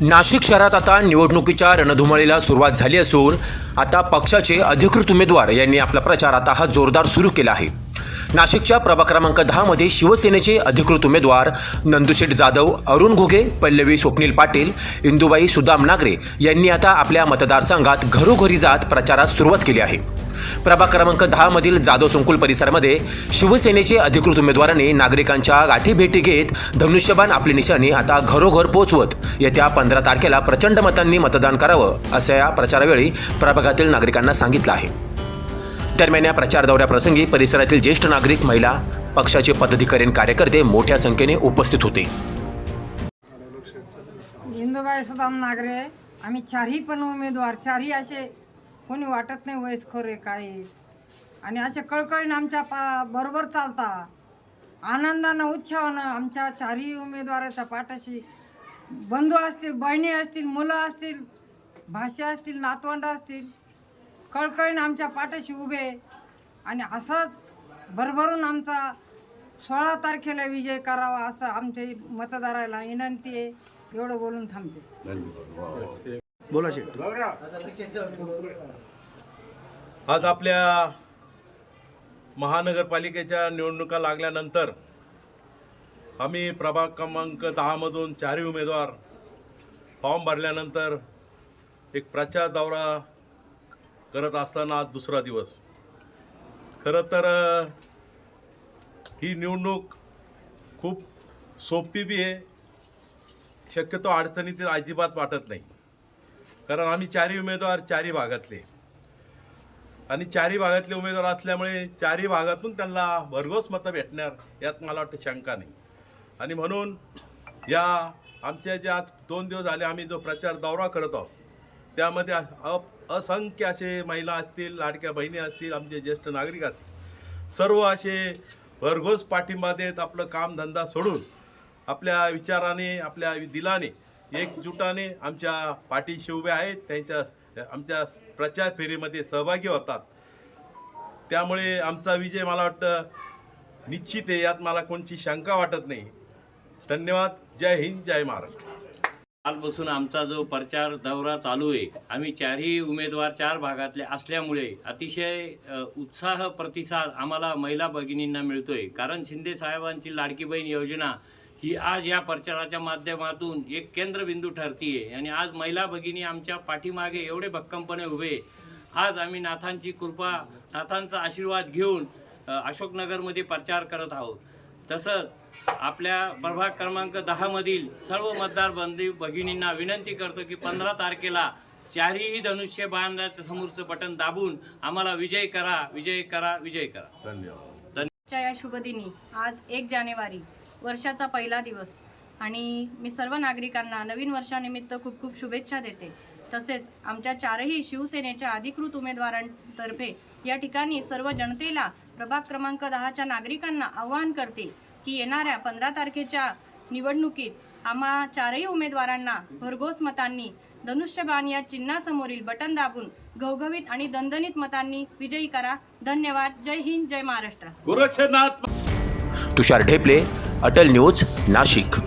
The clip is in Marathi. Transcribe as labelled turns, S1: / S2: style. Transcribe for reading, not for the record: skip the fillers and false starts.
S1: नाशिक शहरात आता निवडणुकीच्या रणधुमाळीला सुरुवात झाली असून आता पक्षाचे अधिकृत उमेदवार यांनी आपला प्रचार आता हा जोरदार सुरू केला आहे। नाशिकच्या प्रभाग क्रमांक 10 मध्ये शिवसेनेचे अधिकृत उमेदवार नंदुशेठ जाधव, अरुण घुगे, पल्लवी स्वप्नील पाटील, इंदुबाई सुदाम नागरे यांनी आता आपल्या मतदारसंघात घरोघरी जात प्रचारास सुरुवात केली आहे। प्रभाग क्रमांक 10 मधील जाधव संकुल परिसरामध्ये शिवसेनेचे अधिकृत उमेदवारांनी नागरिकांच्या गाठीभेटी घेत धनुष्यबाण आपली निशाणी आता घरोघर पोहोचवत येत्या 15 तारखेला प्रचंड मतांनी मतदान करावं असं या प्रचारावेळी प्रभागातील नागरिकांना सांगितलं आहे। दरम्यान या प्रचार दौऱ्याप्रसंगी परिसरातील ज्येष्ठ नागरिक, महिला, पक्षाचे पदाधिकारी आणि कार्यकर्ते मोठ्या संख्येने उपस्थित होते।
S2: इंदुबाई सुदाम नागरे, आम्ही चारही पण उमेदवार, चारही असे कोणी वाटत नाही वयस्कर आहे काय आहे, आणि असे कळकळीनं आमच्या बरोबर चालता, आनंदानं उत्साहानं आमच्या चारही उमेदवाराच्या पाठीशी बंधू असतील, बहिणी असतील, मुलं असतील, भाषा असतील, नातवंड असतील, कळकळीनं आमच्या पाठीशी उभे, आणि असंच भरभरून आमचा 16 तारखेला विजय करावा असं आमच्या मतदाराला विनंती आहे। एवढं बोलून थांबते।
S3: बोला शेठ। आज आपल्या महानगरपालिकेच्या निवडणुका लागल्यानंतर आम्ही प्रभाग क्रमांक 10 मधून चारही उमेदवार फॉर्म भरल्यानंतर एक प्रचार दौरा करत असताना आज दुसरा दिवस। खरं तर ही निवडणूक खूप सोपी बी आहे, शक्यतो अडचणीतील अजिबात वाटत नाही, कारण आम्ही चारही उमेदवार चारही भागातले, आणि चारही भागातले उमेदवार असल्यामुळे चारही भागातून त्यांना भरघोस मतं भेटणार यात मला वाटतं शंका नाही। आणि म्हणून या आमच्या जे आज 2 दिवस झाले आम्ही जो प्रचार दौरा करत आहोत त्यामध्ये असंख्य असे महिला असतील, लाडक्या बहिणी असतील, आमचे ज्येष्ठ नागरिक असतील, सर्व असे भरघोस पाठिंबा देत आपलं कामधंदा सोडून आपल्या विचाराने, आपल्या दिलाने, एकजुटाने आमच्या पाठीशी उभे आहेत, त्यांच्या आमच्या प्रचार फेरीमध्ये सहभागी होतात। त्यामुळे आमचा विजय मला वाटतं निश्चित आहे, यात मला कोणती शंका वाटत नाही। धन्यवाद। जय हिंद, जय महाराष्ट्र।
S4: कालपासून आमचा जो प्रचार दौरा चालू आहे, आम्ही चारही उमेदवार 4 भागातले असल्यामुळे अतिशय उत्साह प्रतिसाद आम्हाला महिला भगिनींना मिळतोय, कारण शिंदे साहेबांची लाडकी बहीण योजना ही आज या प्रचाराच्या माध्यमातून एक केंद्रबिंदू ठरतीये, आणि आज महिला भगिनी आमच्या पाठीमागे एवढे भक्कमपणे उभे। आज आम्ही नाथांची कृपा, नाथांचा आशीर्वाद घेऊन अशोकनगरमध्ये प्रचार करत आहोत। तसंच आपल्या प्रभाग क्रमांक 10 मधील सर्व मतदार बंधू भगिनींना विनंती करतो की 15 तारखेला चारही धनुष्य बाणाचं समोरचं बटन दाबून आम्हाला विजय करा, विजय करा, विजय करा।
S3: धन्यवाद।
S5: या शुभदिनी आज 1 जानेवारी वर्षाचा पहिला दिवस, आणि मी सर्व नागरिकांना नवीन वर्षानिमित्त खूप खूप शुभेच्छा देते। तसेच आमच्या चारही शिवसेनेच्या अधिकृत उमेदवारांतर्फे या ठिकाणी सर्व जनतेला, प्रभाग क्रमांक 10च्या नागरिकांना आवाहन करते की येणाऱ्या 15 तारखेच्या निवडणुकीत आम्हा चारही उमेदवारांना भरघोस मतांनी धनुष्यबाण या चिन्हासमोरील बटन दाबून घवघवीत आणि दणदणीत मतांनी विजयी करा। धन्यवाद। जय हिंद, जय महाराष्ट्र।
S3: गोरक्षनाथ।
S1: तुषार ढेपले, अटल न्यूज, नाशिक।